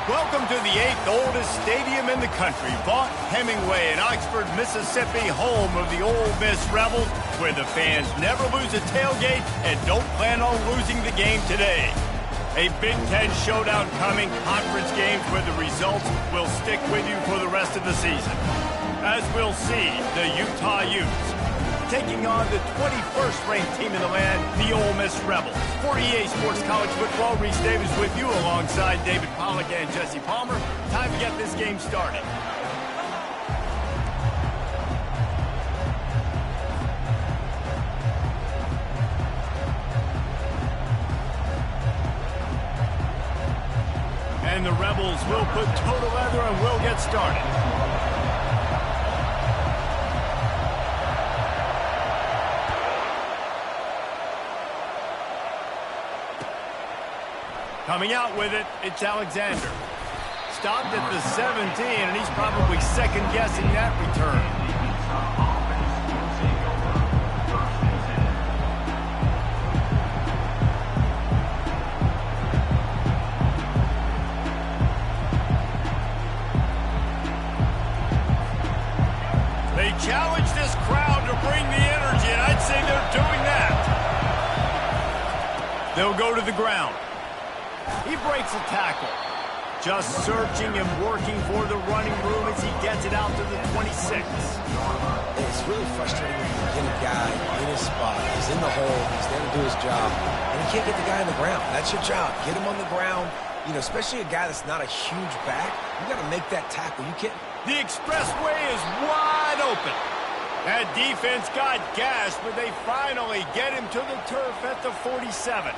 Welcome to the 8th oldest stadium in the country, Vaught Hemingway in Oxford, Mississippi, home of the Ole Miss Rebels, where the fans never lose a tailgate and don't plan on losing the game today. A Big Ten showdown coming, conference games where the results will stick with you for the rest of the season. As we'll see, the Utah Utes taking on the 21st ranked team in the land, the Ole Miss Rebels. For EA Sports College Football, Reese Davis with you alongside David Pollack and Jesse Palmer. Time to get this game started. And the Rebels will put toe to leather and will get started. Coming out with it, it's Alexander. Stopped at the 17, and he's probably second-guessing that return. They challenge this crowd to bring the energy, and I'd say they're doing that. They'll go to the ground. He breaks a tackle. Just searching and working for the running room as he gets it out to the 26. It's really frustrating when you get a guy in his spot. He's in the hole. He's there to do his job. And you can't get the guy on the ground. That's your job. Get him on the ground. You know, especially a guy that's not a huge back. You got to make that tackle. You can't. The expressway is wide open. That defense got gashed, but they finally get him to the turf at the 47.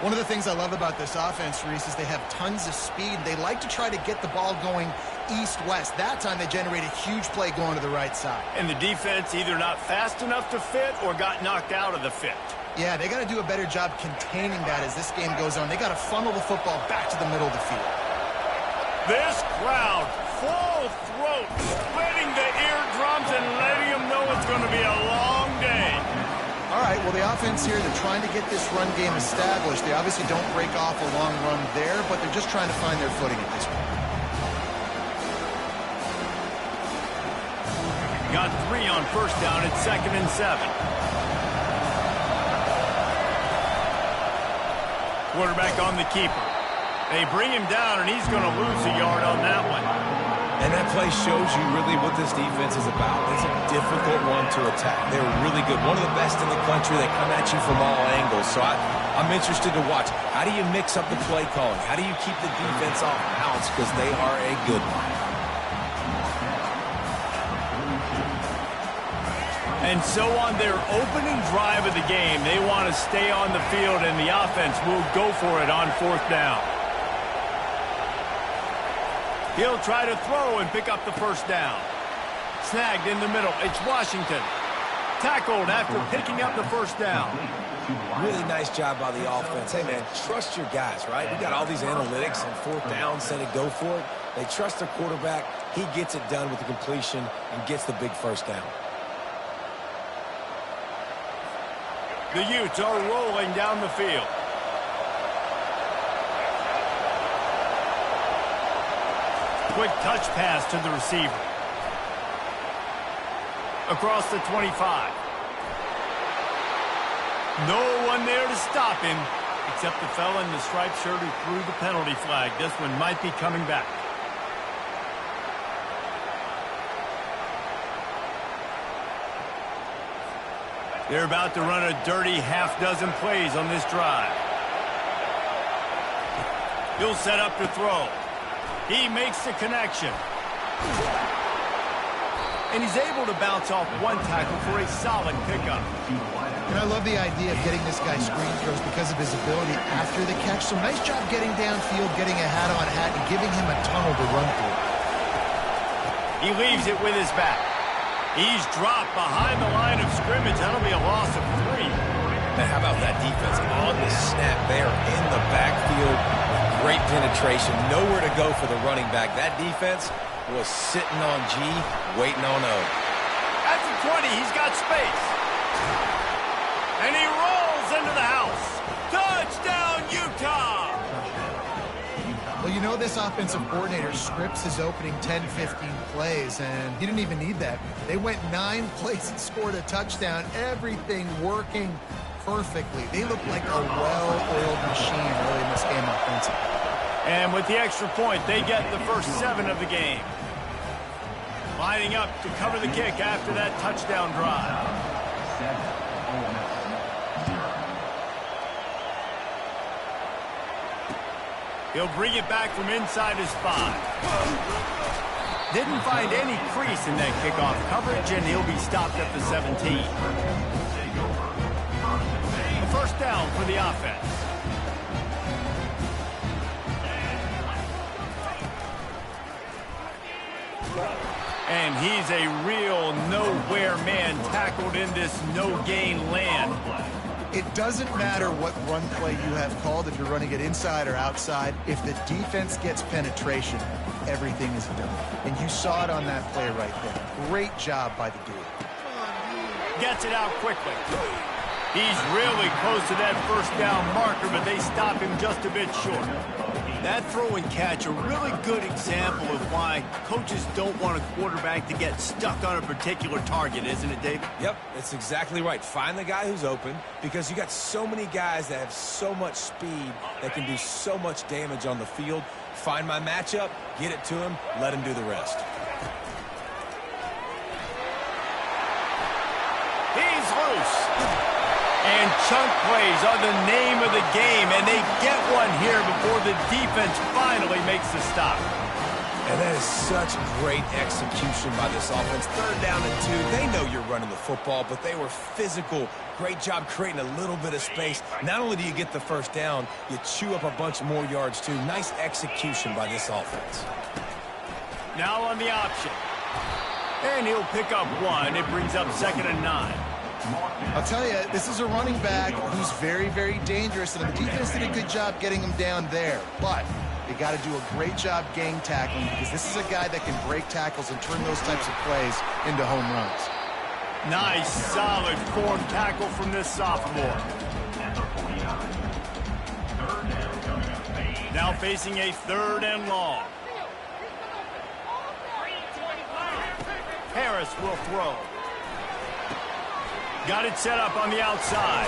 One of the things I love about this offense, Reese, is they have tons of speed. They like to try to get the ball going east-west. That time they generated a huge play going to the right side. And the defense either not fast enough to fit or got knocked out of the fit. Yeah, they got to do a better job containing that as this game goes on. They got to funnel the football back to the middle of the field. This crowd, full throat, splitting the eardrums and letting them know it's going to be a long day. All right, well, the offense here, they're trying to get this run game established. They obviously don't break off a long run there, but they're just trying to find their footing at this point. Got 3 on first down at 2nd and 7. Quarterback on the keeper. They bring him down, and he's going to lose a yard on that one. And that play shows you really what this defense is about. It's a difficult one to attack. They're really good. One of the best in the country. They come at you from all angles. So I'm interested to watch. How do you mix up the play calling? How do you keep the defense off balance? Because they are a good one. And so on their opening drive of the game, they want to stay on the field, and the offense will go for it on 4th down. He'll try to throw and pick up the first down. Snagged in the middle. It's Washington. Tackled after picking up the first down. Really nice job by the offense. Hey, man, trust your guys, right? We got all these analytics and 4th down, said to go for it. They trust their quarterback. He gets it done with the completion and gets the big first down. The Utes are rolling down the field. Quick touch pass to the receiver. Across the 25. No one there to stop him, except the fella in the striped shirt who threw the penalty flag. This one might be coming back. They're about to run a dirty half-dozen plays on this drive. He'll set up to throw. He makes the connection. And he's able to bounce off one tackle for a solid pickup. And I love the idea of getting this guy screen throws because of his ability after the catch. So nice job getting downfield, getting a hat-on-hat, and giving him a tunnel to run through. He leaves it with his back. He's dropped behind the line of scrimmage. That'll be a loss of 3. Now, how about that defense on the snap there in the backfield? Great penetration. Nowhere to go for the running back. That defense was sitting on G, waiting on O. At the 20, he's got space. And he rolls into the house. Touchdown, Utah! Well, you know this offensive coordinator scripts his opening 10, 15 plays, and he didn't even need that. They went 9 plays and scored a touchdown. Everything working perfectly. They look like a well-oiled machine early in this game offensively. And with the extra point, they get the first 7 of the game. Lining up to cover the kick after that touchdown drive. He'll bring it back from inside his 5. Didn't find any crease in that kickoff coverage, and he'll be stopped at the 17. A first down for the offense. And he's a real nowhere man tackled in this no-gain land. It doesn't matter what run play you have called, if you're running it inside or outside. If the defense gets penetration, everything is done. And you saw it on that play right there. Great job by the dude. Gets it out quickly. He's really close to that first down marker, but they stop him just a bit short. That throw and catch, a really good example of why coaches don't want a quarterback to get stuck on a particular target, isn't it, David? Yep, that's exactly right. Find the guy who's open, because you got so many guys that have so much speed that can do so much damage on the field. Find my matchup, get it to him, let him do the rest. He's loose. And chunk plays are the name of the game, and they get one here before the defense finally makes the stop. And that is such great execution by this offense. 3rd down and 2. They know you're running the football, but they were physical. Great job creating a little bit of space. Not only do you get the first down, you chew up a bunch more yards, too. Nice execution by this offense. Now on the option. And he'll pick up 1. It brings up 2nd and 9. I'll tell you, this is a running back who's very, very dangerous, and the defense did a good job getting him down there. But they got to do a great job gang tackling, because this is a guy that can break tackles and turn those types of plays into home runs. Nice, solid form tackle from this sophomore. Now facing a 3rd and long. Harris will throw. Got it set up on the outside.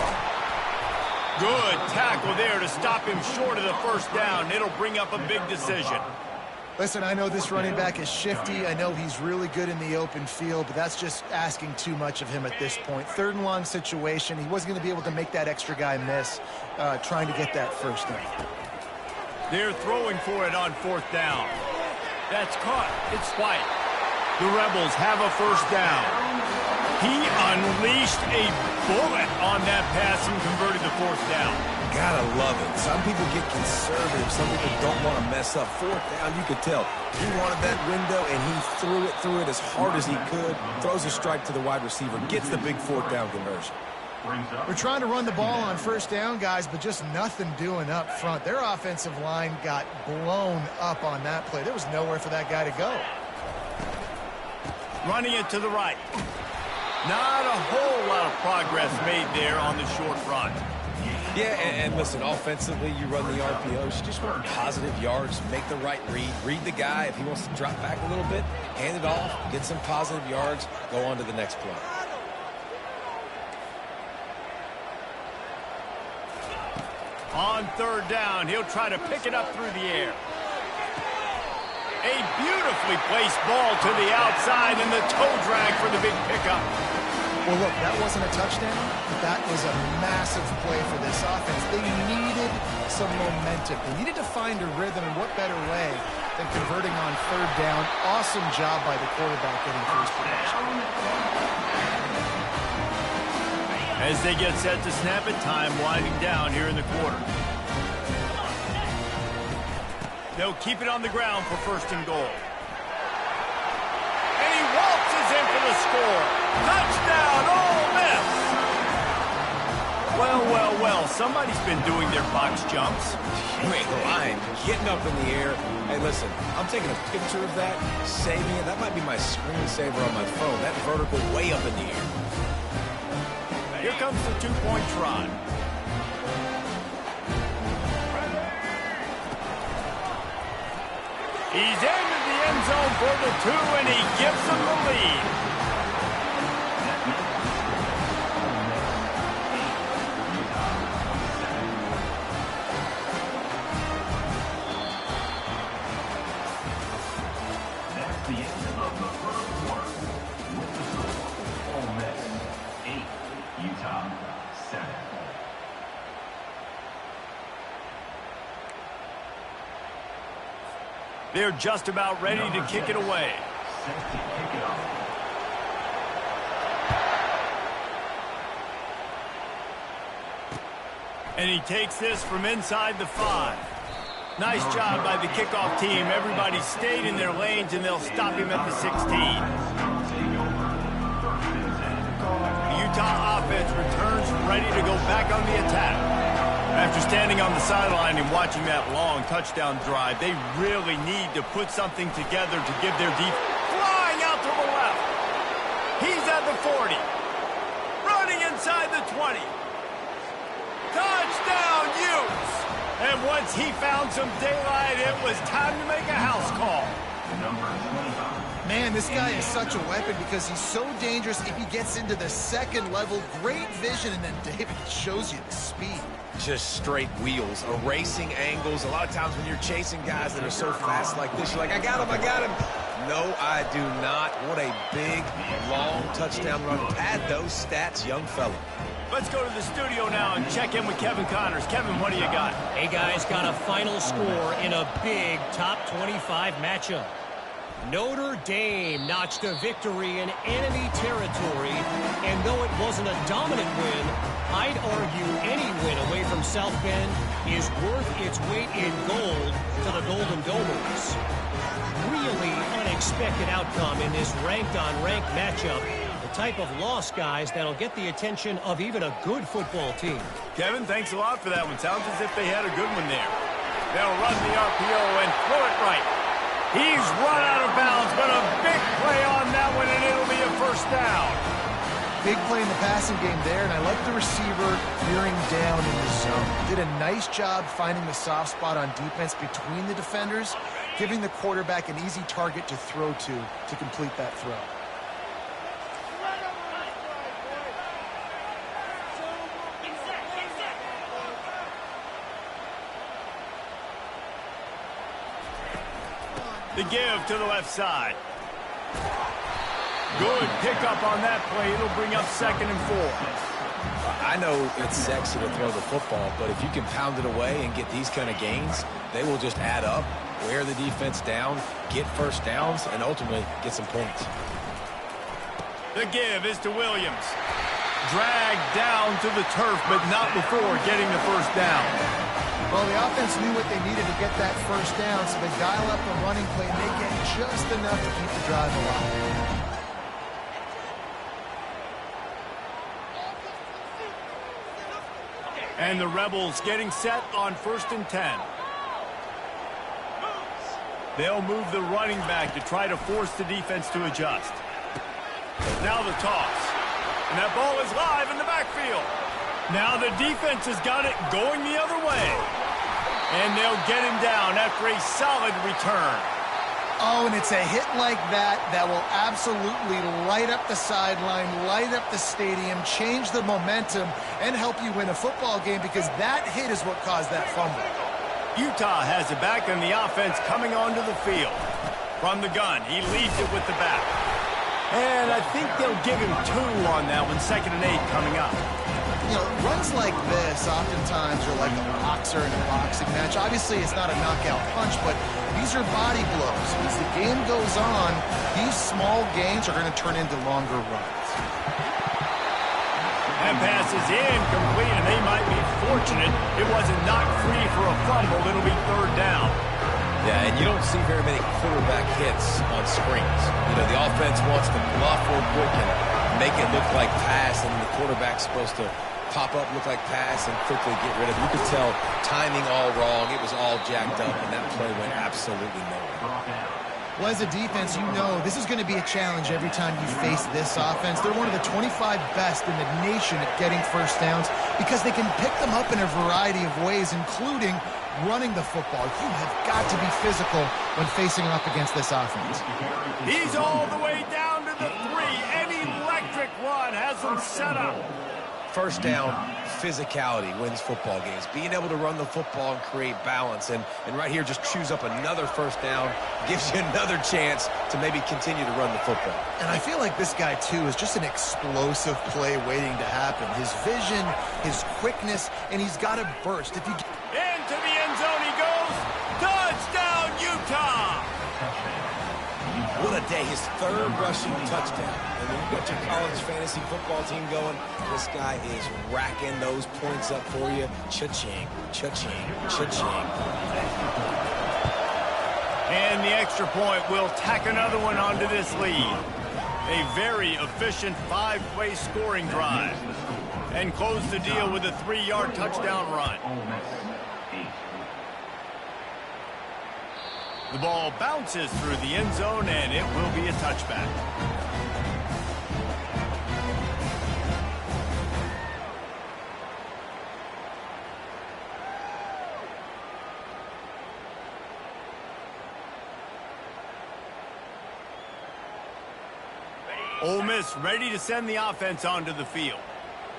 Good tackle there to stop him short of the first down. It'll bring up a big decision. Listen, I know this running back is shifty. I know he's really good in the open field, but that's just asking too much of him at this point. 3rd and long situation. He wasn't going to be able to make that extra guy miss trying to get that first down. They're throwing for it on 4th down. That's caught. It's White. The Rebels have a first down. He unleashed a bullet on that pass and converted the 4th down. Gotta love it. Some people get conservative. Some people don't want to mess up. 4th down, you could tell. He wanted that window, and he threw it as hard as he could. Throws a strike to the wide receiver. Gets the big 4th down conversion. We're trying to run the ball on first down, guys, but just nothing doing up front. Their offensive line got blown up on that play. There was nowhere for that guy to go. Running it to the right. Not a whole lot of progress made there on the short run. Yeah, and listen, offensively, you run the RPOs. You just want positive yards, make the right read. Read the guy. If he wants to drop back a little bit, hand it off, get some positive yards, go on to the next play. On 3rd down, he'll try to pick it up through the air. A beautifully placed ball to the outside, and the toe drag for the big pickup. Well, look, that wasn't a touchdown, but that was a massive play for this offense. They needed some momentum. They needed to find a rhythm, and what better way than converting on 3rd down. Awesome job by the quarterback getting first production. As they get set to snap it, time winding down here in the quarter. They'll keep it on the ground for 1st and goal. And he waltzes in for the score. Touchdown, Ole Miss! Well, somebody's been doing their box jumps. You ain't lying. Getting up in the air. Hey, listen, I'm taking a picture of that, saving it. That might be my screensaver on my phone. That vertical way up in the air. Here comes the 2-point try. He's into the end zone for the 2, and he gives them the lead. That's the end of the first quarter. With the score, Ole Miss 8, Utah 7. They're just about ready to kick it away. Set to kick it off. And he takes this from inside the 5. Nice job by the kickoff team. Everybody stayed in their lanes, and they'll stop him at the 16. The Utah offense returns ready to go back on the attack. After standing on the sideline and watching that long touchdown drive, they really need to put something together to give their defense. Flying out to the left. He's at the 40. Running inside the 20. Touchdown, Utes! And once he found some daylight, it was time to make a house call. Number 25. Man, this guy is such a weapon because he's so dangerous if he gets into the second level. Great vision, and then David shows you the speed. Just straight wheels, erasing angles. A lot of times when you're chasing guys that are so fast like this, you're like, I got him, I got him. No, I do not. What a big, long touchdown run. Pad those stats, young fella. Let's go to the studio now and check in with Kevin Connors. Kevin, what do you got? Hey, guys, got a final score in a big top 25 matchup. Notre Dame notched a victory in enemy territory, and though it wasn't a dominant win, I'd argue any win away from South Bend is worth its weight in gold to the Golden Domers. Really unexpected outcome in this ranked-on-ranked matchup. The type of loss, guys, that'll get the attention of even a good football team. Kevin, thanks a lot for that one. Sounds as if they had a good one there. They'll run the RPO and throw it right. He's run out of bounds, but a big play on that one, and it'll be a first down. Big play in the passing game there, and I like the receiver veering down in the zone. Did a nice job finding the soft spot on defense between the defenders, giving the quarterback an easy target to throw to complete that throw. The give to the left side. Good pickup on that play. It'll bring up 2nd and 4. I know it's sexy to throw the football, but if you can pound it away and get these kind of gains, they will just add up, wear the defense down, get first downs, and ultimately get some points. The give is to Williams. Dragged down to the turf, but not before getting the first down. Well, the offense knew what they needed to get that first down, so they dial up the running play, and they get just enough to keep the drive alive. And the Rebels getting set on 1st and 10. They'll move the running back to try to force the defense to adjust. Now the toss. And that ball is live in the backfield. Now the defense has got it going the other way. And they'll get him down after a solid return. Oh, and it's a hit like that that will absolutely light up the sideline, light up the stadium, change the momentum, and help you win a football game because that hit is what caused that fumble. Utah has it back, and the offense coming onto the field. From the gun, he leads it with the back. And I think they'll give him 2 on that one, 2nd and 8 coming up. You know, runs like this oftentimes are like a boxer in a boxing match. Obviously, it's not a knockout punch, but these are body blows. As the game goes on, these small gains are going to turn into longer runs. That pass is incomplete, and they might be fortunate it wasn't knocked free for a fumble. It'll be 3rd down. Yeah, and you don't see very many quarterback hits on screens. You know, the offense wants to bluff real quick and make it look like pass, and the quarterback's supposed to pop up, look like pass, and quickly get rid of it. You could tell timing all wrong. It was all jacked up, and that play went absolutely nowhere. Well, as a defense, you know this is going to be a challenge every time you face this offense. They're one of the 25 best in the nation at getting first downs because they can pick them up in a variety of ways, including running the football. You have got to be physical when facing off against this offense. He's all the way down to the 3. An electric run has him set up. First down, physicality wins football games. Being able to run the football and create balance. And right here, just choose up another first down, gives you another chance to maybe continue to run the football. And I feel like this guy, too, is just an explosive play waiting to happen. His vision, his quickness, and he's got a burst. If you Into the end zone he goes. Touchdown, Utah! What a day. His third rushing touchdown. And when you got your college fantasy football team going, this guy is racking those points up for you. Cha-ching, cha-ching, cha-ching. And the extra point will tack another one onto this lead. A very efficient 5-play scoring drive. And close the deal with a 3-yard touchdown run. The ball bounces through the end zone, and it will be a touchback. Ole Miss ready to send the offense onto the field.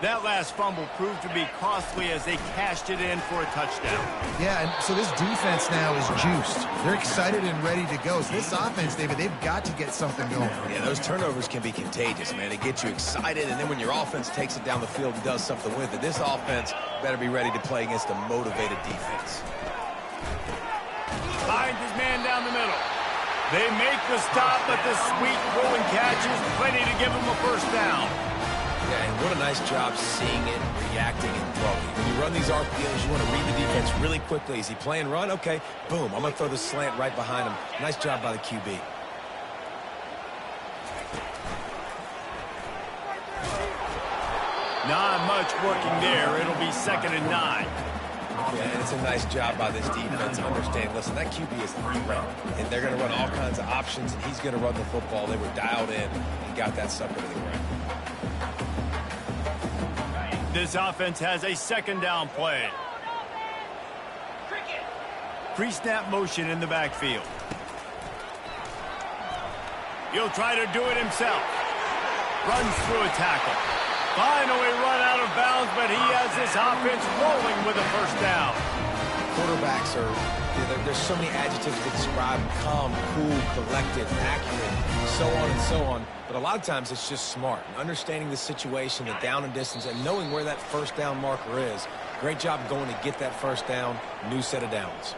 That last fumble proved to be costly as they cashed it in for a touchdown. Yeah, and so this defense now is juiced. They're excited and ready to go. So this offense, David, they've got to get something going. Yeah, those turnovers can be contagious, man. They get you excited, and then when your offense takes it down the field and does something with it, this offense better be ready to play against a motivated defense. Finds his man down the middle. They make the stop, but the sweet rolling catch is plenty to give them a first down. Yeah, and what a nice job seeing it, reacting, and throwing. When you run these RPOs, you want to read the defense really quickly. Is he playing run? Okay, boom. I'm going to throw the slant right behind him. Nice job by the QB. Not much working there. It'll be 2nd and 9. Yeah, and it's a nice job by this defense understanding, listen, that QB is the threat, and they're going to run all kinds of options, and he's going to run the football. They were dialed in and got that sucker to the ground. This offense has a 2nd down play. Pre-snap motion in the backfield. He'll try to do it himself. Runs through a tackle. Finally run out of bounds, but he has this offense rolling with a first down. Quarterbacks are, there's so many adjectives to describe them: calm, cool, collected, accurate, so on and so on. But a lot of times it's just smart. And understanding the situation, the down and distance, and knowing where that first down marker is. Great job going to get that first down. New set of downs.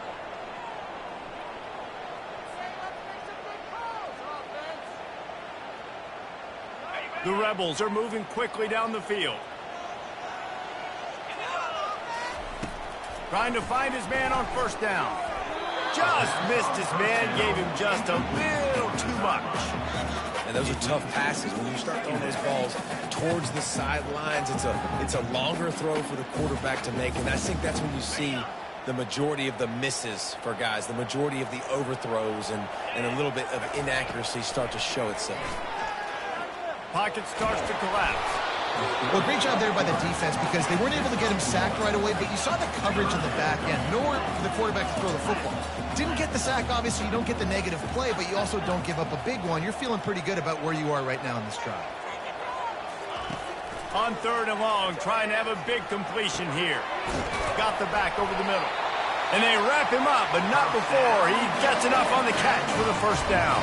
The Rebels are moving quickly down the field. Trying to find his man on first down. Just missed his man, gave him just a little too much. And those are tough passes. When you start throwing those balls towards the sidelines, it's a longer throw for the quarterback to make. And I think that's when you see the majority of the misses for guys, the majority of the overthrows and a little bit of inaccuracy start to show itself. Pocket starts to collapse. Well, great job there by the defense because they weren't able to get him sacked right away, but you saw the coverage in the back end. Nowhere for the quarterback to throw the football. Didn't get the sack, obviously. You don't get the negative play, but you also don't give up a big one. You're feeling pretty good about where you are right now in this drive. On 3rd and long, trying to have a big completion here. Got the back over the middle. And they wrap him up, but not before he gets enough on the catch for the first down.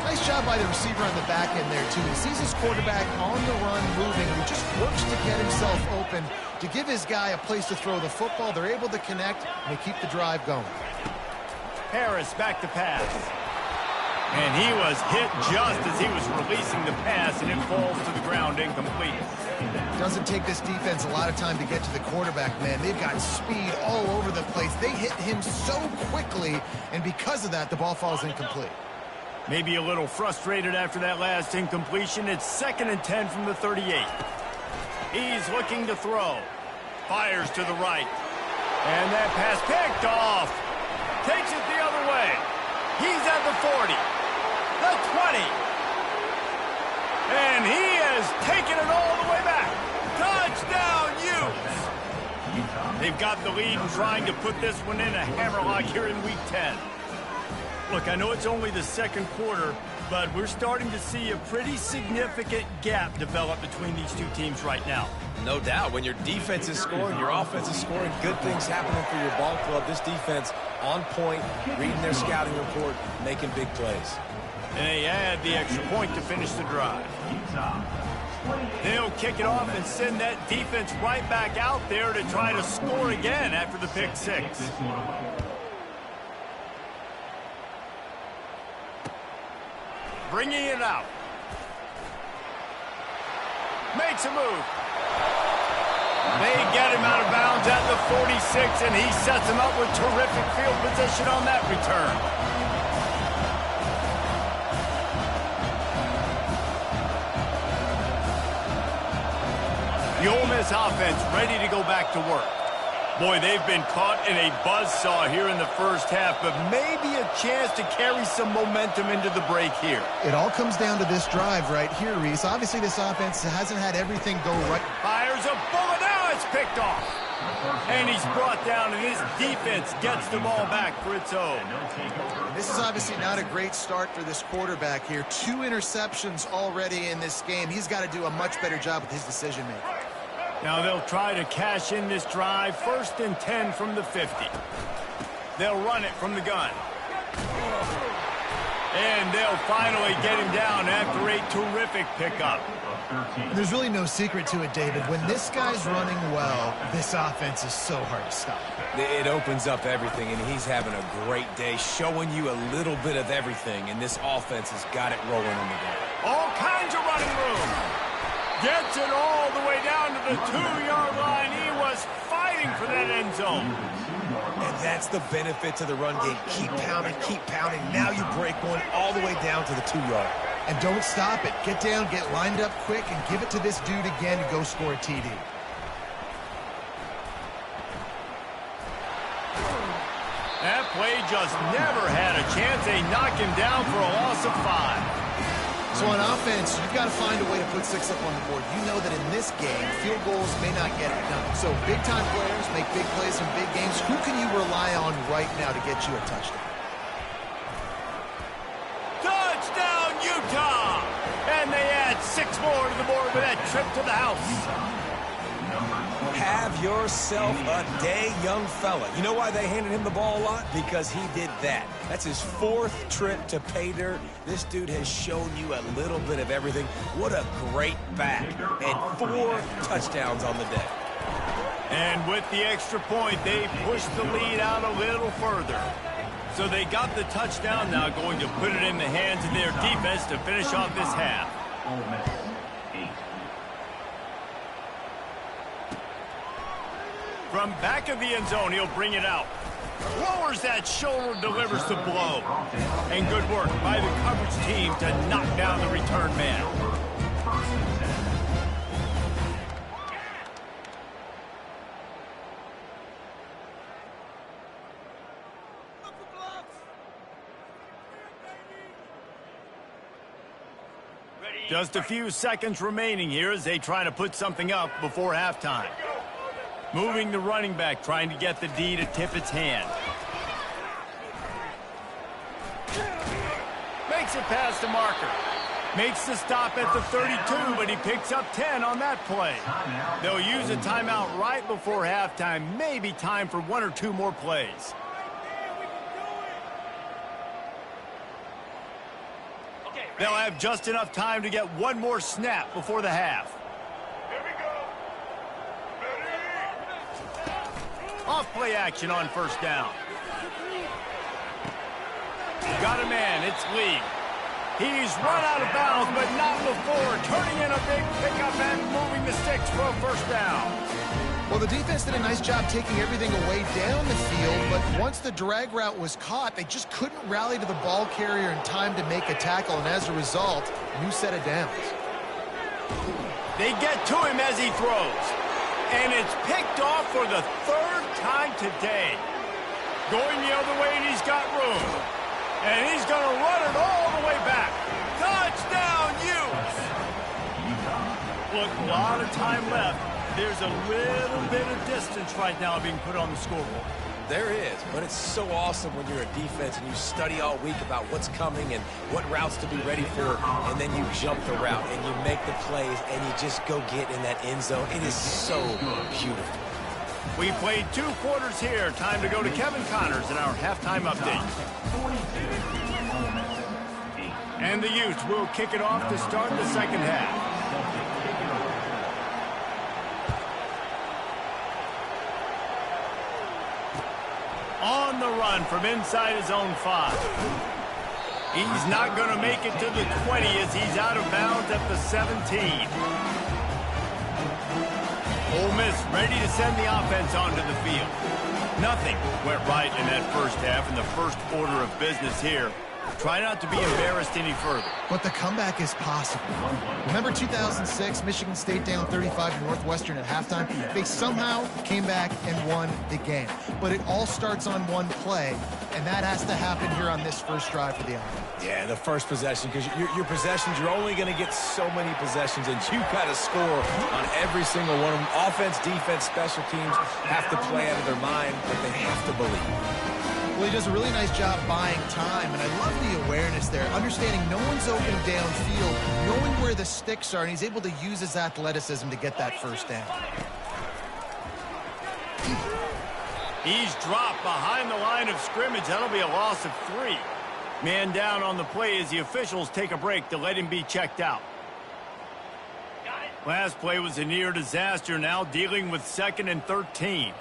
Nice job by the receiver on the back end there, too. He sees his quarterback on the run moving, and he just works to get himself open to give his guy a place to throw the football. They're able to connect, and they keep the drive going. Harris back to pass. And he was hit just as he was releasing the pass, and it falls to the ground incomplete. Doesn't take this defense a lot of time to get to the quarterback, man. They've got speed all over the place. They hit him so quickly, and because of that, the ball falls incomplete. Maybe a little frustrated after that last incompletion. It's 2nd and 10 from the 38. He's looking to throw. Fires to the right. And that pass picked off. Takes it the other way. He's at the 40, the 20. And he has taken it all the way back. Touchdown, Utes! They've got the lead and trying to put this one in a hammerlock here in Week 10. Look, I know it's only the second quarter, but we're starting to see a pretty significant gap develop between these two teams right now. No doubt. When your defense is scoring, your offense is scoring, good things happening for your ball club. This defense on point, reading their scouting report, making big plays. And they add the extra point to finish the drive. They'll kick it off and send that defense right back out there to try to score again after the pick six. Bringing it out. Makes a move. They get him out of bounds at the 46, and he sets him up with terrific field position on that return. The Ole Miss offense ready to go back to work. Boy, they've been caught in a buzzsaw here in the first half, but maybe a chance to carry some momentum into the break here. It all comes down to this drive right here, Reese. Obviously, this offense hasn't had everything go right. Fires a bullet. Now it's picked off. And he's brought down, and his defense gets the ball back for its own. This is obviously not a great start for this quarterback here. 2 interceptions already in this game. He's got to do a much better job with his decision-making. Now they'll try to cash in this drive. 1st and 10 from the 50. They'll run it from the gun. And they'll finally get him down after a terrific pickup. There's really no secret to it, David. When this guy's running well, this offense is so hard to stop. It opens up everything, and he's having a great day, showing you a little bit of everything, and this offense has got it rolling in the game. All kinds of running room. Gets it all the way down to the 2-yard line. He was fighting for that end zone. And that's the benefit to the run game. Keep pounding, keep pounding. Now you break one all the way down to the 2-yard. And don't stop it. Get down, get lined up quick, and give it to this dude again to go score a TD. That play just never had a chance. They knock him down for a loss of 5. So on offense, you've got to find a way to put 6 up on the board. You know that in this game, field goals may not get it done. So big-time players make big plays in big games. Who can you rely on right now to get you a touchdown? Touchdown, Utah! And they add 6 more to the board with that trip to the house. Have yourself a day, young fella. You know why they handed him the ball a lot? Because he did that. That's his 4th trip to pay dirt. This dude has shown you a little bit of everything. What a great back. And 4 touchdowns on the day. And with the extra point, they push the lead out a little further. So they got the touchdown, now going to put it in the hands of their defense to finish off this half. Ole Miss, 8. From back of the end zone, he'll bring it out. Lowers that shoulder, delivers the blow. And good work by the coverage team to knock down the return man. Just a few seconds remaining here as they try to put something up before halftime. Moving the running back, trying to get the D to tip its hand. Makes it past the marker. Makes the stop at the 32, but he picks up 10 on that play. They'll use a timeout right before halftime. Maybe time for 1 or 2 more plays. They'll have just enough time to get 1 more snap before the half. Off-play action on 1st down. Got a man, it's Lee. He's run out of bounds, but not before. Turning in a big pickup and moving the sticks for a 1st down. Well, the defense did a nice job taking everything away down the field, but once the drag route was caught, they just couldn't rally to the ball carrier in time to make a tackle, and as a result, new set of downs. They get to him as he throws. And it's picked off for the 3rd time today. Going the other way, and he's got room. And he's going to run it all the way back. Touchdown, Utes! Look, a lot of time left. There's a little bit of distance right now being put on the scoreboard. There is, but it's so awesome when you're a defense and you study all week about what's coming and what routes to be ready for, and then you jump the route and you make the plays and you just go get in that end zone. It is so beautiful. We played 2 quarters here. Time to go to Kevin Connors in our halftime update. And the Utes will kick it off to start the second half. On the run from inside his own 5. He's not going to make it to the 20 as he's out of bounds at the 17. Ole Miss ready to send the offense onto the field. Nothing went right in that first half in the first order of business here. Try not to be embarrassed any further. But the comeback is possible. Remember 2006, Michigan State down 35 to Northwestern at halftime? They somehow came back and won the game. But it all starts on one play, and that has to happen here on this first drive for the offense. Yeah, the first possession, because your possessions, you're only going to get so many possessions, and you've got to score on every single one of them. Offense, defense, special teams have to play out of their mind, but they have to believe. Well, he does a really nice job buying time, and I love the awareness there, understanding no one's open downfield, knowing where the sticks are, and he's able to use his athleticism to get that first down. He's dropped behind the line of scrimmage. That'll be a loss of 3. Man down on the play as the officials take a break to let him be checked out. Last play was a near disaster, now dealing with 2nd and 13.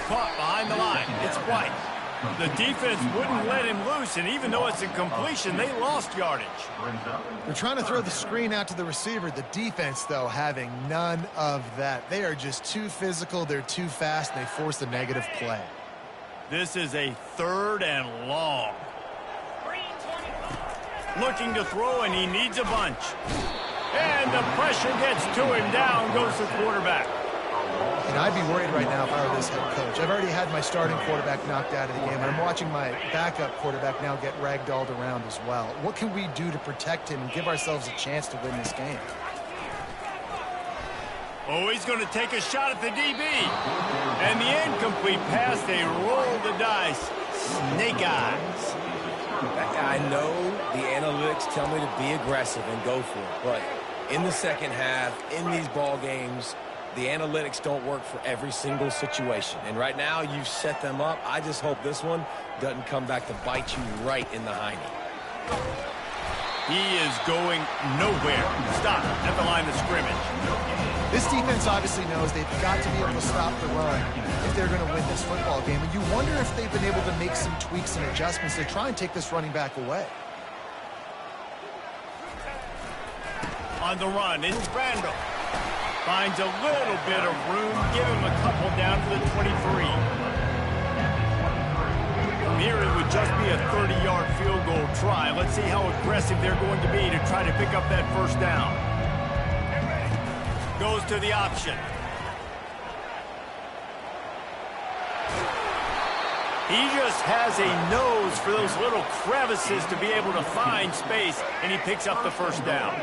Caught behind the line. It's White. The defense wouldn't let him loose, and even though it's a completion, they lost yardage. They're trying to throw the screen out to the receiver. The defense, though, having none of that. They are just too physical. They're too fast, and they force a negative play. This is a 3rd and long. Looking to throw, and he needs a bunch. And the pressure gets to him. Down goes the quarterback. And I'd be worried right now if I were this head coach. I've already had my starting quarterback knocked out of the game, and I'm watching my backup quarterback now get ragdolled around as well. What can we do to protect him and give ourselves a chance to win this game? Oh, he's going to take a shot at the DB. And the incomplete pass, they roll the dice. Snake eyes. I know the analytics tell me to be aggressive and go for it, but in the second half, in these ball games, the analytics don't work for every single situation. And right now, you've set them up. I just hope this one doesn't come back to bite you right in the hiney. He is going nowhere. Stop at the line of scrimmage. This defense obviously knows they've got to be able to stop the run if they're going to win this football game. And you wonder if they've been able to make some tweaks and adjustments to try and take this running back away. On the run, it's Randall. Finds a little bit of room. Give him a couple down to the 23. From here, it would just be a 30-yard field goal try. Let's see how aggressive they're going to be to try to pick up that first down. Goes to the option. He just has a nose for those little crevices to be able to find space, and he picks up the first down.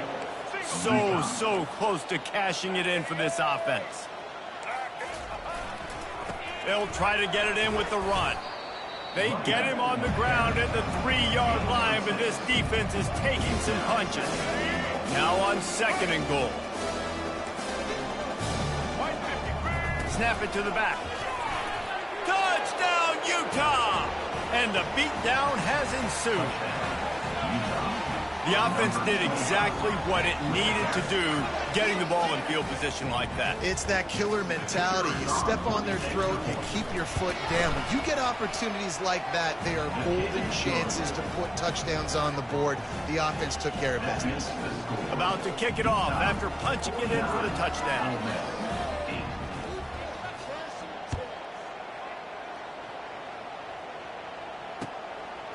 So close to cashing it in for this offense. They'll try to get it in with the run. They get him on the ground at the 3-yard line, but this defense is taking some punches. Now on 2nd and goal. Snap it to the back. Touchdown, Utah! And the beatdown has ensued. The offense did exactly what it needed to do, getting the ball in field position like that. It's that killer mentality. You step on their throat, you keep your foot down. When you get opportunities like that, they are golden chances to put touchdowns on the board. The offense took care of business. About to kick it off after punching it in for the touchdown.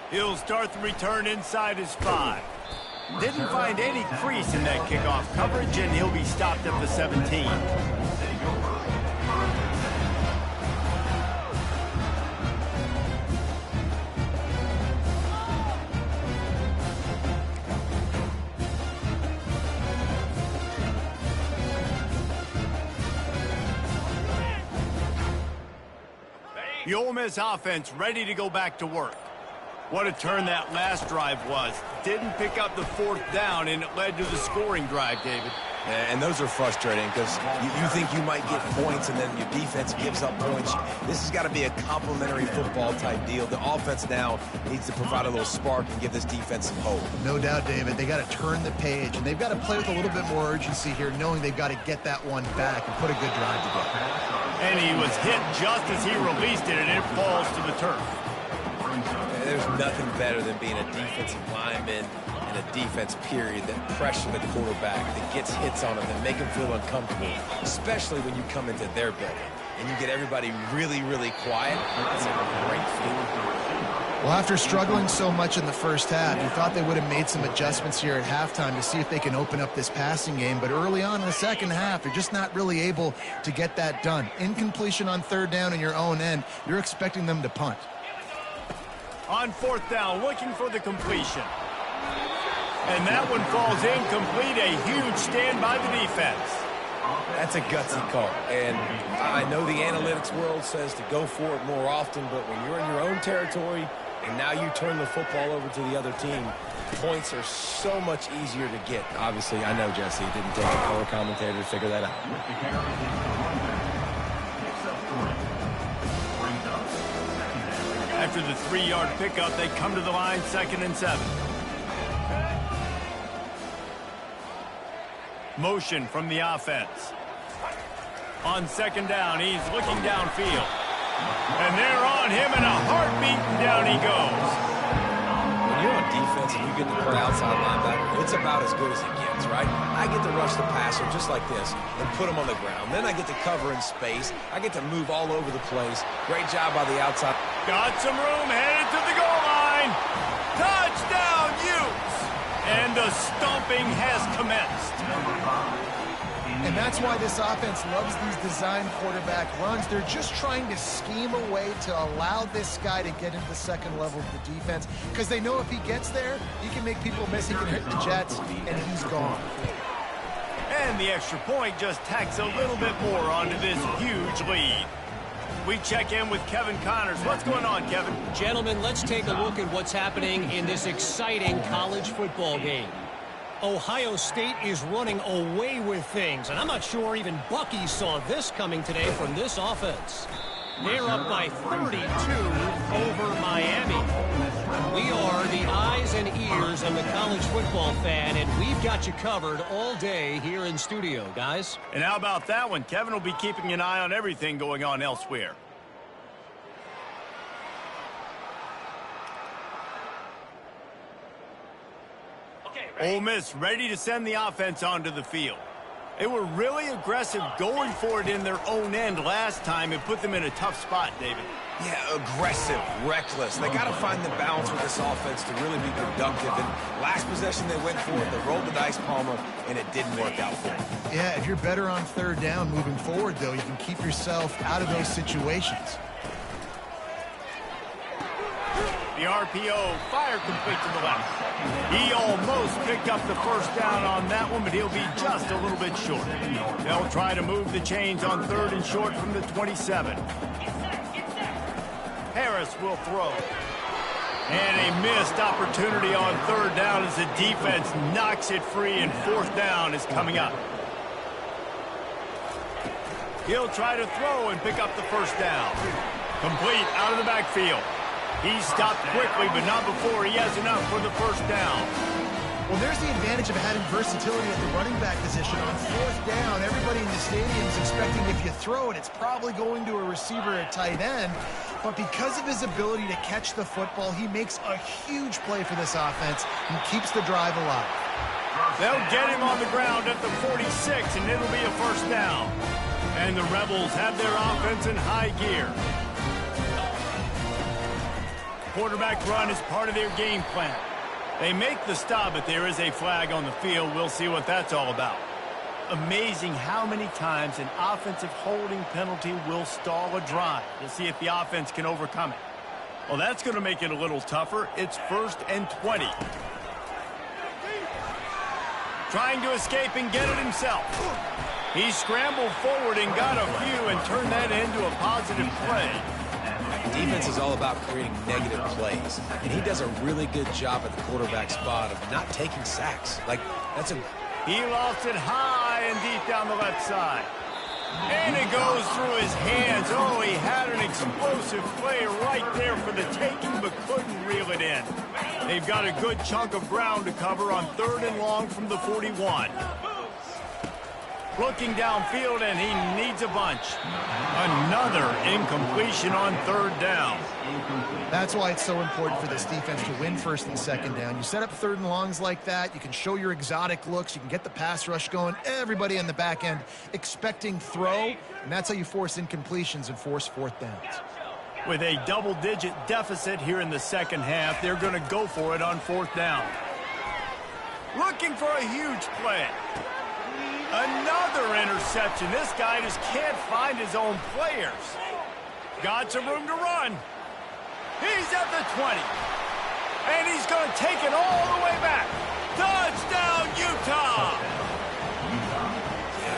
He'll start the return inside his 5. Didn't find any crease in that kickoff coverage, and he'll be stopped at the 17. The Ole Miss offense ready to go back to work. What a turn that last drive was. Didn't pick up the 4th down, and it led to the scoring drive, David. And those are frustrating because you think you might get points and then your defense gives up points. This has got to be a complementary football type deal. The offense now needs to provide a little spark and give this defense some hope. No doubt, David. They got to turn the page, and they've got to play with a little bit more urgency here, knowing they've got to get that one back and put a good drive together. And he was hit just as he released it, and it falls to the turf. There's nothing better than being a defensive lineman in a defense period that pressure the quarterback, that gets hits on him, that make him feel uncomfortable, especially when you come into their building and you get everybody really, really quiet. That's a great feeling. Well, after struggling so much in the first half, you thought they would have made some adjustments here at halftime to see if they can open up this passing game. But early on in the second half, they're just not really able to get that done. Incompletion on 3rd down in your own end, you're expecting them to punt. On 4th down, looking for the completion. And that one falls incomplete. A huge stand by the defense. That's a gutsy call. And I know the analytics world says to go for it more often, but when you're in your own territory and now you turn the football over to the other team, points are so much easier to get. Obviously, I know, Jesse, it didn't take a color commentator to figure that out. After the 3-yard pickup, they come to the line 2nd and 7. Motion from the offense. On 2nd down, he's looking downfield. And they're on him in a heartbeat, and down he goes. When you're on defense and you get to play outside linebacker, it's about as good as it gets, right? I get to rush the passer just like this and put him on the ground. Then I get to cover in space. I get to move all over the place. Great job by the outside. Got some room, headed to the goal line. Touchdown, Utes! And the stomping has commenced. And that's why this offense loves these design quarterback runs. They're just trying to scheme a way to allow this guy to get into the second level of the defense, because they know if he gets there, he can make people miss, he can hit the Jets, and he's gone. And the extra point just tacks a little bit more onto this huge lead. We check in with Kevin Connors. What's going on, Kevin? Gentlemen, let's take a look at what's happening in this exciting college football game. Ohio State is running away with things, and I'm not sure even Bucky saw this coming today from this offense. They're up by 32 over Miami. We are the eyes and ears of the college football fan, and we've got you covered all day here in studio, guys. And how about that one? Kevin will be keeping an eye on everything going on elsewhere. Ole Miss ready to send the offense onto the field. They were really aggressive going for it in their own end last time. It put them in a tough spot, David. Yeah, aggressive, reckless. They got to find the balance with this offense to really be productive. And last possession they went for it. They rolled the dice, Palmer, and it didn't work out for them. Yeah, if you're better on 3rd down moving forward, though, you can keep yourself out of those situations. The RPO, fire complete to the left. He almost picked up the 1st down on that one, but he'll be just a little bit short. They'll try to move the chains on 3rd and short from the 27. Harris will throw. And a missed opportunity on 3rd down as the defense knocks it free, and 4th down is coming up. He'll try to throw and pick up the 1st down. Complete out of the backfield. He stopped quickly, but not before he has enough for the 1st down. Well, there's the advantage of having versatility at the running back position. On 4th down, everybody in the stadium is expecting if you throw it, it's probably going to a receiver at tight end. But because of his ability to catch the football, he makes a huge play for this offense and keeps the drive alive. They'll get him on the ground at the 46, and it'll be a 1st down. And the Rebels have their offense in high gear. Quarterback run is part of their game plan. They make the stop, but there is a flag on the field. We'll see what that's all about. Amazing how many times an offensive holding penalty will stall a drive. We'll see if the offense can overcome it. Well, that's going to make it a little tougher. It's 1st and 20. Trying to escape and get it himself. He scrambled forward and got a few and turned that into a positive play. Defense is all about creating negative plays, and he does a really good job at the quarterback spot of not taking sacks. Like, that's a... He lost it high and deep down the left side. And it goes through his hands. Oh, he had an explosive play right there for the taking, but couldn't reel it in. They've got a good chunk of ground to cover on 3rd and long from the 41. Looking downfield, and he needs a bunch. Another incompletion on 3rd down. That's why it's so important for this defense to win 1st and 2nd down. You set up 3rd and longs like that. You can show your exotic looks. You can get the pass rush going. Everybody on the back end expecting throw, and that's how you force incompletions and force 4th downs. With a double-digit deficit here in the 2nd half, they're going to go for it on 4th down. Looking for a huge play. Another interception. This guy just can't find his own players. Got some room to run. He's at the 20. And he's going to take it all the way back. Touchdown, Utah!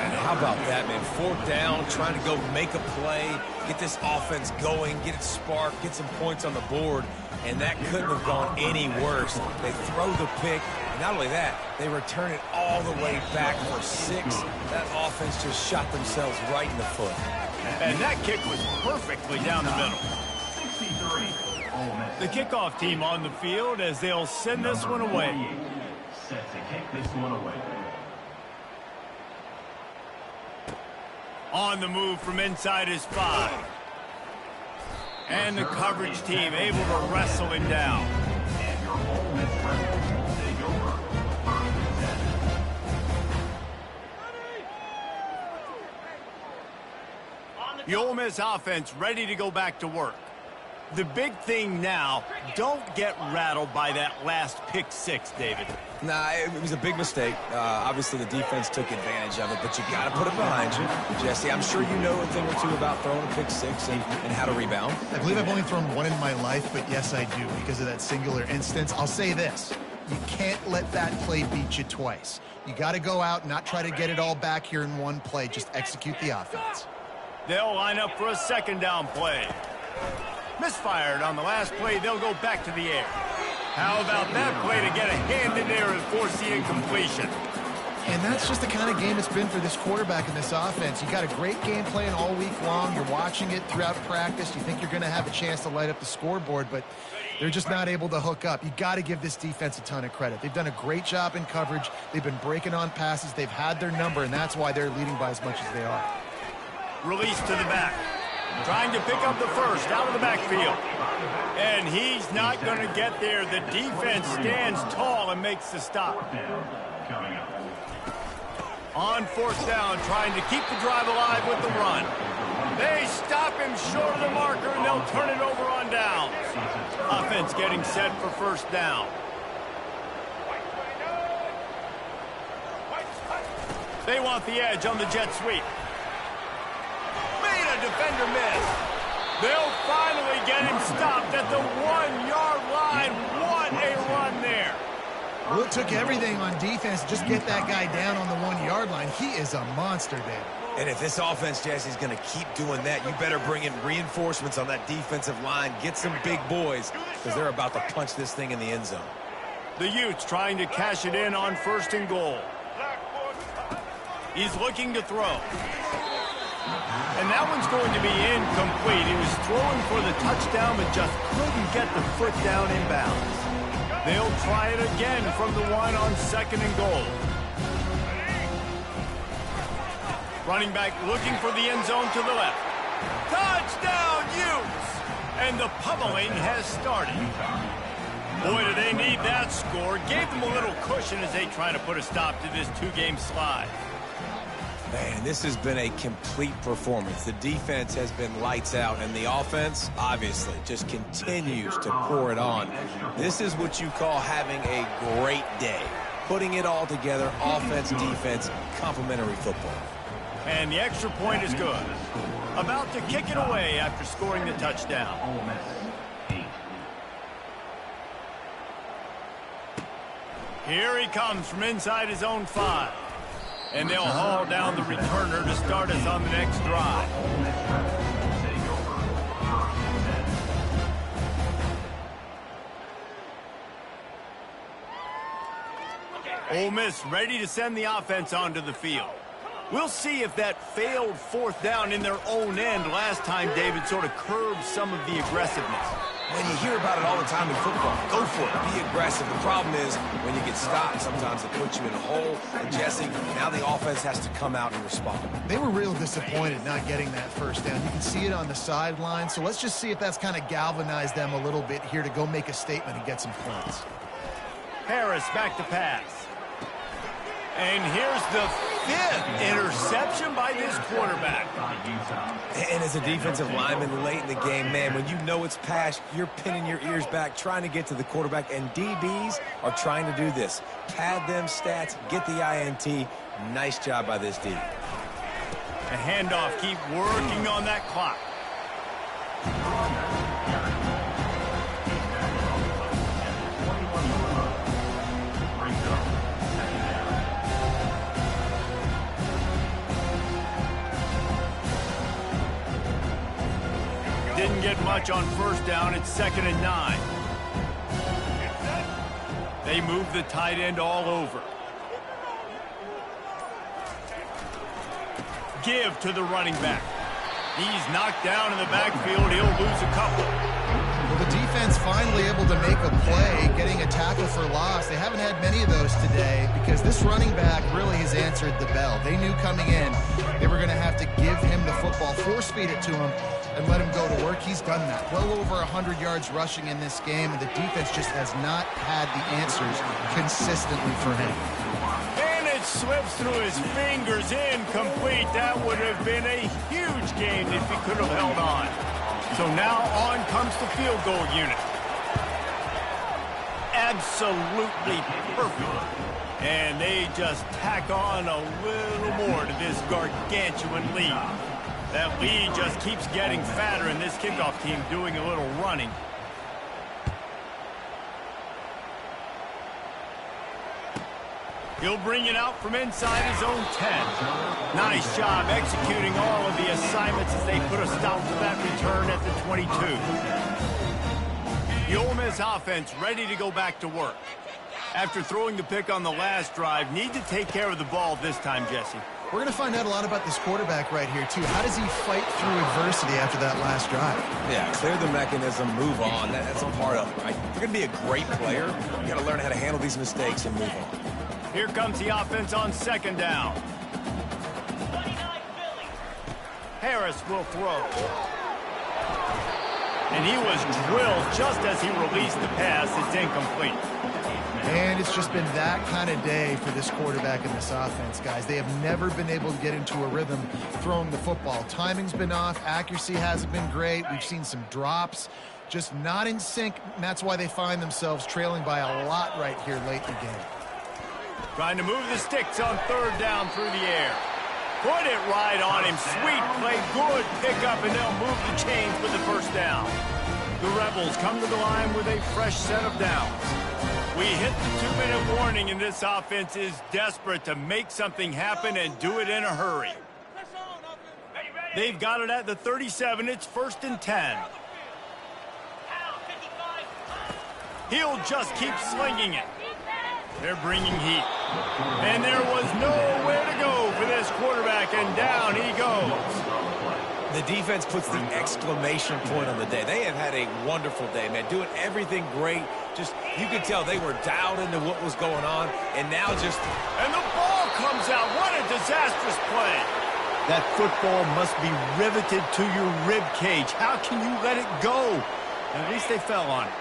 And how about that, man? 4th down, trying to go make a play, get this offense going, get it sparked, get some points on the board, and that couldn't have gone any worse. They throw the pick, and not only that, they return it all the way back for 6. That offense just shot themselves right in the foot. And that kick was perfectly down the middle. 63, Ole Miss. The kickoff team on the field as they'll send this one away. Set to kick this one away. On the move from inside his 5. And the coverage team able to wrestle him down. And your Ole Miss Rebels take over 1st and 10. The Ole Miss offense ready to go back to work. The big thing now, don't get rattled by that last pick 6, David. Nah, it was a big mistake. Obviously, the defense took advantage of it, but you got to put it behind you. Jesse, I'm sure you know a thing or two about throwing a pick 6 and how to rebound. I believe I've only thrown one in my life, but yes, I do because of that singular instance. I'll say this. You can't let that play beat you twice. You got to go out and not try to get it all back here in one play. Just execute the offense. They'll line up for a 2nd down play. Misfired on the last play, they'll go back to the air. How about that play to get a hand in there and force the incompletion? And that's just the kind of game it's been for this quarterback in this offense. You got a great game plan all week long. You're watching it throughout practice. You think you're going to have a chance to light up the scoreboard, but they're just not able to hook up. You got to give this defense a ton of credit. They've done a great job in coverage. They've been breaking on passes. They've had their number, and that's why they're leading by as much as they are. Release to the back. Trying to pick up the 1st out of the backfield. And he's not going to get there. The defense stands tall and makes the stop. Coming up. On 4th down, trying to keep the drive alive with the run. They stop him short of the marker, and they'll turn it over on down. Offense getting set for 1st down. They want the edge on the jet sweep. Made a defender miss. They'll finally get him stopped at the 1-yard line. What a run there. Well, it took everything on defense to just get that guy down on the 1-yard line. He is a monster, Dave. And if this offense, Jesse, is going to keep doing that, you better bring in reinforcements on that defensive line. Get some big boys because they're about to punch this thing in the end zone. The Utes trying to cash it in on 1st and goal. He's looking to throw. And that one's going to be incomplete. He was throwing for the touchdown, but just couldn't get the foot down in bounds. They'll try it again from the 1 on 2nd and goal. Running back looking for the end zone to the left. Touchdown, Utes! And the pummeling has started. Boy, do they need that score. Gave them a little cushion as they try to put a stop to this 2-game slide. Man, this has been a complete performance. The defense has been lights out, and the offense, obviously, just continues to pour it on. This is what you call having a great day. Putting it all together, offense, defense, complementary football. And the extra point is good. About to kick it away after scoring the touchdown. Ole Miss 8. Here he comes from inside his own 5. And they'll haul down the returner to start us on the next drive. Ole Miss ready to send the offense onto the field. We'll see if that failed fourth down in their own end last time David sort of curbed some of the aggressiveness. When you hear about it all the time in football, go for it, be aggressive. The problem is when you get stopped, sometimes it puts you in a hole. And Jesse, now the offense has to come out and respond. They were real disappointed not getting that first down. You can see it on the sideline. So let's just see if that's kind of galvanized them a little bit here to go make a statement and get some points. Harris back to pass. And here's the 5th interception by this quarterback. And as a defensive lineman late in the game, man, when you know it's pass, you're pinning your ears back, trying to get to the quarterback, and DBs are trying to do this. Pad them stats, get the INT. Nice job by this D. The handoff, keep working on that clock. Didn't get much on first down. It's 2nd and 9. They move the tight end all over. Give to the running back. He's knocked down in the backfield. He'll lose a couple. Well, the defense finally able to make a play, getting a tackle for loss. They haven't had many of those today because this running back really has answered the bell. They knew coming in they were going to have to give him the football, force-feed it to him, and let him go to work. He's done that. Well over 100 yards rushing in this game, and the defense just has not had the answers consistently for him. And it slips through his fingers, incomplete. That would have been a huge gain if he could have held on. So now on comes the field goal unit. Absolutely perfect. And they just tack on a little more to this gargantuan lead. That lead just keeps getting fatter, and this kickoff team doing a little running. He'll bring it out from inside his own 10. Nice job executing all of the assignments as they put a stop to that return at the 22. The Ole Miss offense ready to go back to work. After throwing the pick on the last drive, need to take care of the ball this time, Jesse. We're going to find out a lot about this quarterback right here, too. How does he fight through adversity after that last drive? Yeah, clear the mechanism, move on. That's a part of it, right? If you're going to be a great player, you got to learn how to handle these mistakes and move on. Here comes the offense on 2nd down. Harris will throw. And he was drilled just as he released the pass. It's incomplete. And it's just been that kind of day for this quarterback and this offense, guys. They have never been able to get into a rhythm throwing the football. Timing's been off. Accuracy hasn't been great. We've seen some drops. Just not in sync, and that's why they find themselves trailing by a lot right here late in the game. Trying to move the sticks on 3rd down through the air. Put it right on him. Sweet play. Good pickup, and they'll move the chains with the first down. The Rebels come to the line with a fresh set of downs. We hit the 2-minute warning, and this offense is desperate to make something happen and do it in a hurry. They've got it at the 37. It's 1st and 10. He'll just keep slinging it. They're bringing heat. And there was nowhere to go for this quarterback, and down he goes. The defense puts the exclamation point on the day. They have had a wonderful day, man, doing everything great. Just, you could tell they were dialed into what was going on, and now just... And the ball comes out. What a disastrous play. That football must be riveted to your rib cage. How can you let it go? At least they fell on it.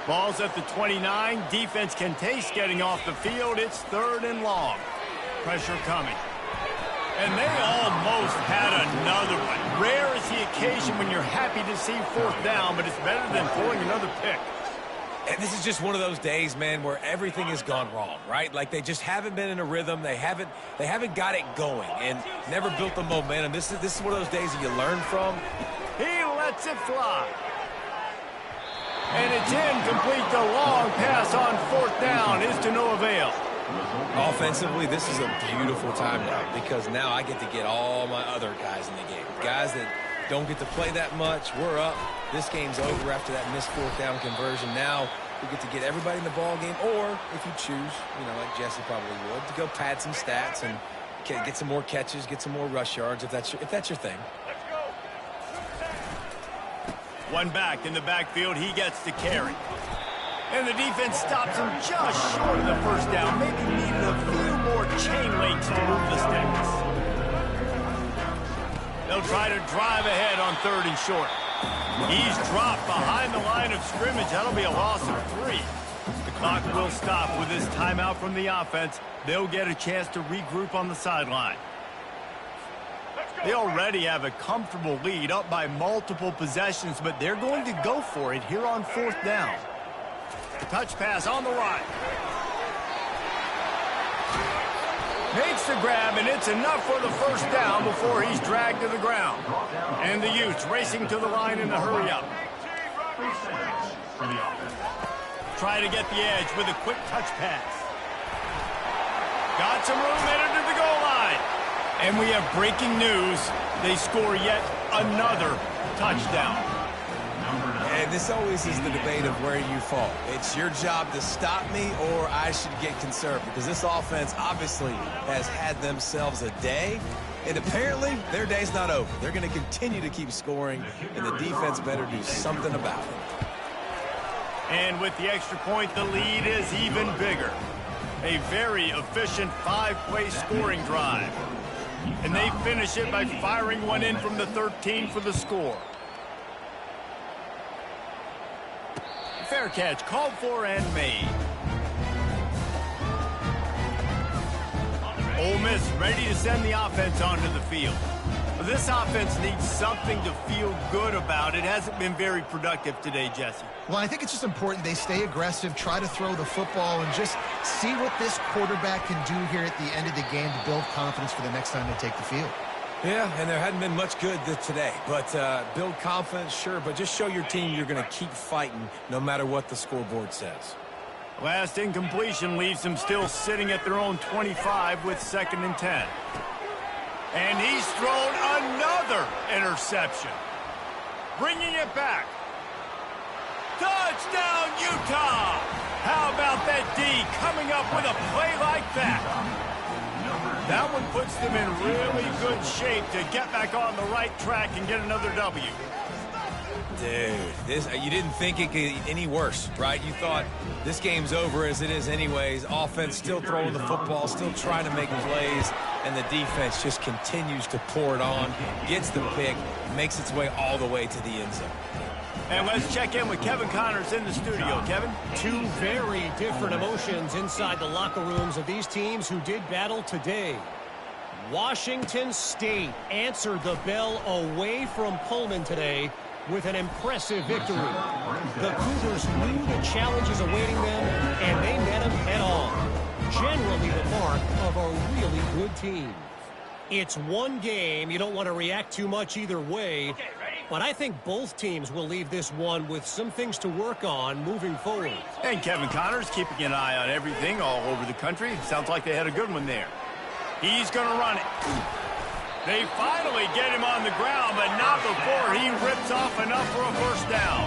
Ball's at the 29. Defense can taste getting off the field. It's 3rd and long. Pressure coming. And they almost had another one. Rare is the occasion when you're happy to see 4th down, but it's better than throwing another pick. And this is just one of those days, man, where everything has gone wrong, right? Like they just haven't been in a rhythm. They haven't got it going and never built the momentum. This is one of those days that you learn from. He lets it fly. And it's incomplete. The long pass on 4th down is to no avail. Offensively, this is a beautiful time now because now I get to get all my other guys in the game. Guys that don't get to play that much. We're up. This game's over after that missed 4th down conversion. Now We get to get everybody in the ball game, or if you choose, like Jesse probably would, to go pad some stats and get some more catches, get some more rush yards if that's your thing. One back in the backfield, he gets the carry. And the defense stops him just short of the first down. Maybe needed a few more chain links to move the sticks. They'll try to drive ahead on 3rd and short. He's dropped behind the line of scrimmage. That'll be a loss of 3. The clock will stop with this timeout from the offense. They'll get a chance to regroup on the sideline. They already have a comfortable lead, up by multiple possessions, but they're going to go for it here on 4th down. Touch pass on the right. Makes the grab, and it's enough for the first down before he's dragged to the ground. And the Utes racing to the line in the hurry-up. Try to get the edge with a quick touch pass. Got some room headed to the goal line. And we have breaking news. They score yet another touchdown. And this always is the debate of where you fall. It's your job to stop me, or I should get conservative, because this offense obviously has had themselves a day, and apparently their day's not over. They're going to continue to keep scoring, and the defense better do something about it. And with the extra point, the lead is even bigger. A very efficient 5-play scoring drive. And they finish it by firing one in from the 13 for the score. Fair catch, called for and made. Ole Miss ready to send the offense onto the field. This offense needs something to feel good about. It hasn't been very productive today, Jesse. Well, I think it's just important they stay aggressive, try to throw the football, and just see what this quarterback can do here at the end of the game to build confidence for the next time they take the field. Yeah, and there hadn't been much good today. But build confidence, sure, but just show your team you're going to keep fighting no matter what the scoreboard says. Last incompletion leaves them still sitting at their own 25 with 2nd and 10. And he's thrown another interception. Bringing it back. Touchdown, Utah! How about that D coming up with a play like that? That one puts them in really good shape to get back on the right track and get another W. Dude, you didn't think it could get any worse, right? You thought this game's over as it is anyways. Offense still throwing the football, still trying to make plays, and the defense just continues to pour it on, gets the pick, makes its way all the way to the end zone. And let's check in with Kevin Connors in the studio. Kevin? Two very different emotions inside the locker rooms of these teams who did battle today. Washington State answered the bell away from Pullman today with an impressive victory. The Cougars knew the challenges awaiting them, and they met them head on. Generally the mark of a really good team. It's one game. You don't want to react too much either way. But I think both teams will leave this one with some things to work on moving forward. And Kevin Connors keeping an eye on everything all over the country. Sounds like they had a good one there. He's going to run it. They finally get him on the ground, but not before he rips off enough for a first down.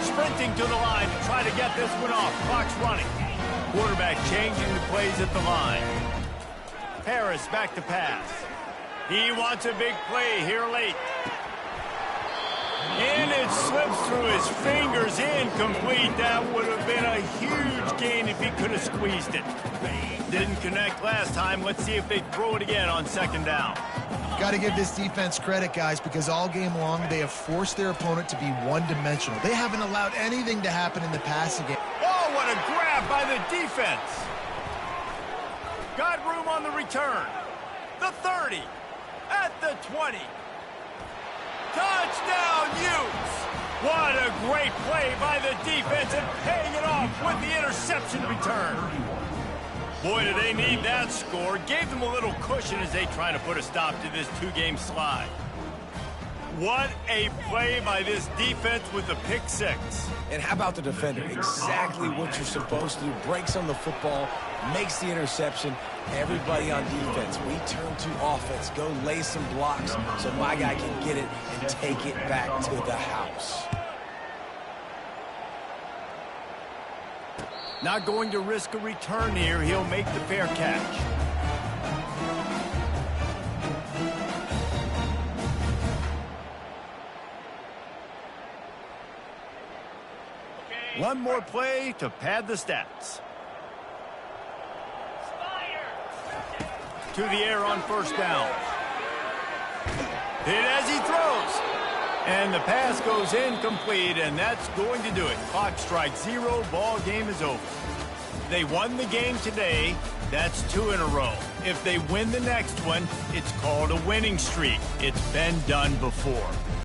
Sprinting to the line to try to get this one off. Clock's running. Quarterback changing the plays at the line. Harris back to pass. He wants a big play here late. And it slips through his fingers, incomplete. That would have been a huge gain if he could have squeezed it. Didn't connect last time. Let's see if they throw it again on 2nd down. Got to give this defense credit, guys, because all game long they have forced their opponent to be one-dimensional. They haven't allowed anything to happen in the passing game. Oh, what a grab by the defense. Got room on the return. The 30. At the 20. Touchdown, Utes! What a great play by the defense and paying it off with the interception return. Boy, do they need that score. Gave them a little cushion as they try to put a stop to this 2-game slide. What a play by this defense with the pick 6. And how about the defender? Exactly what you're supposed to do. Breaks on the football, makes the interception. Everybody on defense, we turn to offense. Go lay some blocks so my guy can get it and take it back to the house. Not going to risk a return here. He'll make the fair catch. One more play to pad the stats. To the air on first down. Hit as he throws. And the pass goes incomplete, and that's going to do it. Clock strikes 0. Ball game is over. They won the game today. That's 2 in a row. If they win the next one, it's called a winning streak. It's been done before.